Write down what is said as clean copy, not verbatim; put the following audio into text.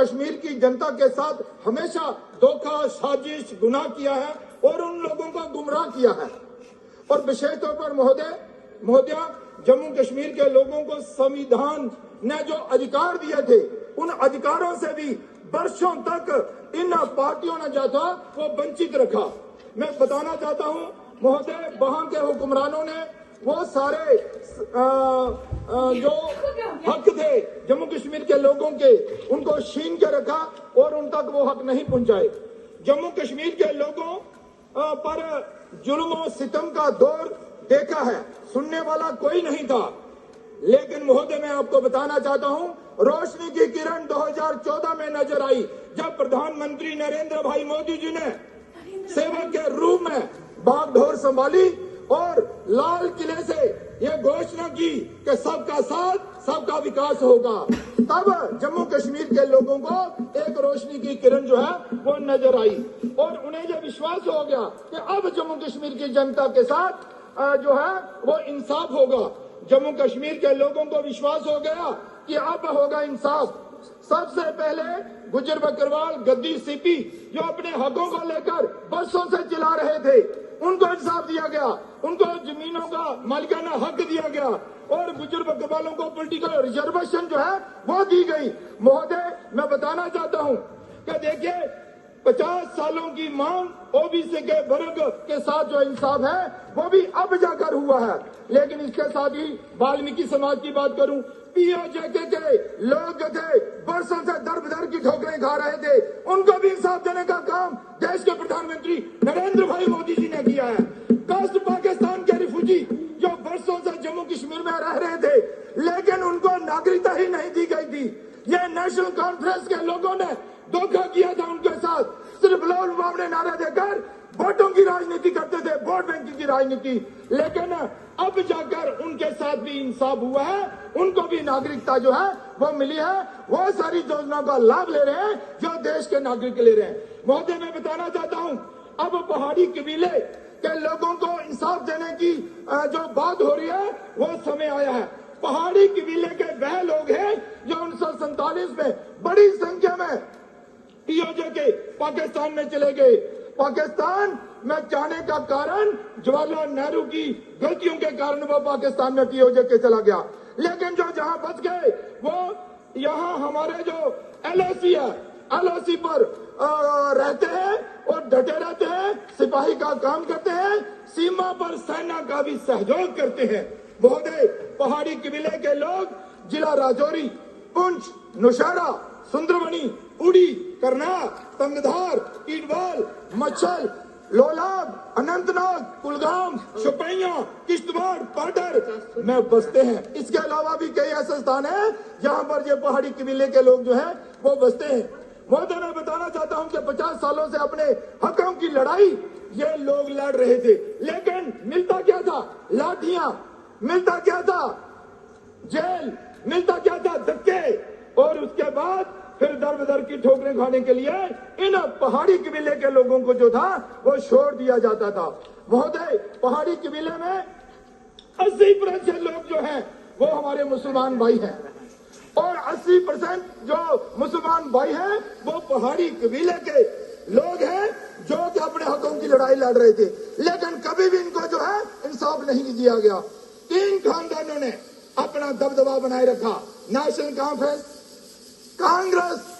کشمیر کی جنتا کے ساتھ ہمیشہ دھوکہ سازش گناہ کیا ہے اور ان لوگوں کو گمراہ کیا ہے. اور विशेष طور پر महोदया जम्मू कश्मीर के लोगों को संविधान ने जो अधिकार दिए थे उन अधिकारों से भी वर्षों तक इन पार्टियों ने जो था वो वंचित रखा. मैं बताना चाहता हूं महोदय, वहां के हुक्मरानों ने वो सारे जो हक थे जम्मू कश्मीर के लोगों के उनको छीन के रखा और उन तक वो हक नहीं पहुंचाए. जम्मू कश्मीर के लोगों पर जुल्म और सितम का दौर देखा है, सुनने वाला कोई नहीं था. लेकिन महोदय मैं आपको बताना चाहता हूं, रोशनी की किरण 2014 में नजर आई जब प्रधानमंत्री नरेंद्र भाई मोदी जी ने सेवक के रूप में बागडोर संभाली और लाल किले से यह घोषणा की कि सबका साथ सबका विकास होगा. तब जम्मू कश्मीर के लोगों को एक रोशनी की किरण जो है वो नजर आई और उन्हें यह विश्वास हो गया कि अब जम्मू कश्मीर की जनता के साथ जो है वो इंसाफ होगा. जम्मू कश्मीर के लोगों को विश्वास हो गया कि अब होगा इंसाफ. सबसे पहले गुज्जर बकरवाल गद्दी सीपी जो अपने हकों को लेकर बरसों से चिल्ला रहे थे, उनको इंसाफ दिया गया, उनको जमीनों का मालिकाना हक दिया गया और गुज्जर बकरवालों को पॉलिटिकल रिजर्वेशन जो है वो दी गई. महोदय मैं बताना चाहता हूं कि देखिए 50 सालों की मांग ओबीसी के वर्ग के साथ जो इंसाफ है वो भी अब जाकर हुआ है. लेकिन इसके साथ ही वाल्मीकि समाज की बात करूं, पीओजे के लोग थे बरसों से दर बदर की ठोकरें खा रहे थे, उनको भी इंसाफ देने का काम देश के प्रधानमंत्री नरेंद्र भाई मोदी जी ने किया है. कष्ट पाकिस्तान के रिफ्यूजी जो बरसों से जम्मू कश्मीर में रह रहे थे लेकिन उनको नागरिकता ही नहीं दी गई थी. ये नेशनल कॉन्फ्रेंस के लोगों ने धोखा किया था उनके साथ, सिर्फ लोल मामले नारे देकर वोटों की राजनीति करते थे, वोट बैंकिंग की राजनीति. लेकिन अब जाकर उनके साथ भी इंसाफ हुआ है, उनको भी नागरिकता जो है वो मिली है, वो सारी योजनाओं का लाभ ले रहे हैं जो देश के नागरिक ले रहे हैं. महोदय मैं बताना चाहता हूं, अब पहाड़ी कबीले के लोगों को इंसाफ देने की जो बात हो रही है वो समय आया है. पहाड़ी कबीले के वह लोग हैं जो 1947 में बड़ी संख्या में पीओजे के पाकिस्तान में चले गए. पाकिस्तान में जाने का कारण जवाहरलाल नेहरू की गलतियों के कारण वो पाकिस्तान में पीओजे के चला गया. लेकिन जो जहां बच गए वो यहाँ हमारे जो एलओसी है, एलओसी पर रहते हैं और डटे रहते हैं, सिपाही का काम करते हैं, सीमा पर सेना का भी सहयोग करते हैं. महोदय पहाड़ी कबीले के लोग जिला राजौरी, पुंछ, नौशहरा, सुंदरबनी, उड़ी, करनाल, तंगधार, ईडवाल, मच्छल, लोलाब, अनंतनाग, कुलगाम, शोपियां, किश्तवाड़, पाटर में बसते हैं. इसके अलावा भी कई ऐसे स्थान हैं जहां पर ये पहाड़ी कबीले के लोग जो है वो बसते हैं. महोदय मैं बताना चाहता हूं कि 50 सालों से अपने हकों की लड़ाई ये लोग लड़ रहे थे, लेकिन मिलता क्या था? लाठियां. मिलता क्या था? जेल. मिलता क्या था? धक्के. और उसके बाद फिर दर बदर की ठोकरें खाने के लिए इन पहाड़ी कबीले के लोगों को जो था वो छोड़ दिया जाता था. महोदय पहाड़ी कबीले में 80% लोग जो हैं वो हमारे मुसलमान भाई हैं और 80% जो मुसलमान भाई हैं वो पहाड़ी कबीले के लोग हैं जो कि अपने हकों की लड़ाई लड़ रहे थे, लेकिन कभी भी इनको जो है इंसाफ नहीं दिया गया. 3 खानदानों ने अपना दबदबा बनाए रखा, नेशनल कॉन्फ्रेंस, कांग्रेस